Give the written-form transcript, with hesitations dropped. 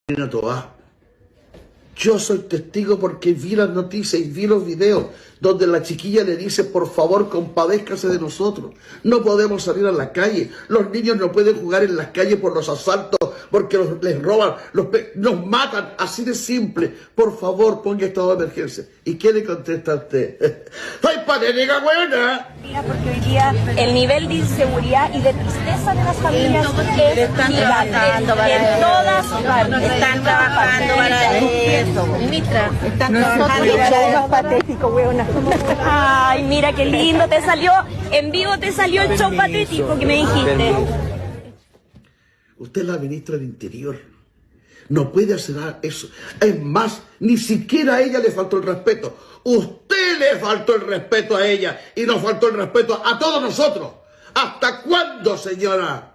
Karina Toá. Yo soy testigo porque vi las noticias y vi los videos donde la chiquilla le dice, por favor, compadézcase de nosotros. No podemos salir a la calle. Los niños no pueden jugar en las calles por los asaltos, porque les roban, nos matan, así de simple. Por favor, ponga estado de emergencia. ¿Y qué le contesta a usted? ¡Soy patética, buena! Porque hoy día el nivel de inseguridad y de tristeza de las familias es gigante. En todas partes. Están trabajando para eso. Mitra, están trabajando para eso. Patético, weona. Ay, mira qué lindo te salió. En vivo te salió el show patético que me dijiste. Usted es la ministra del Interior. No puede hacer eso. Es más, ni siquiera a ella le faltó el respeto. Usted le faltó el respeto a ella y nos faltó el respeto a todos nosotros. ¿Hasta cuándo, señora?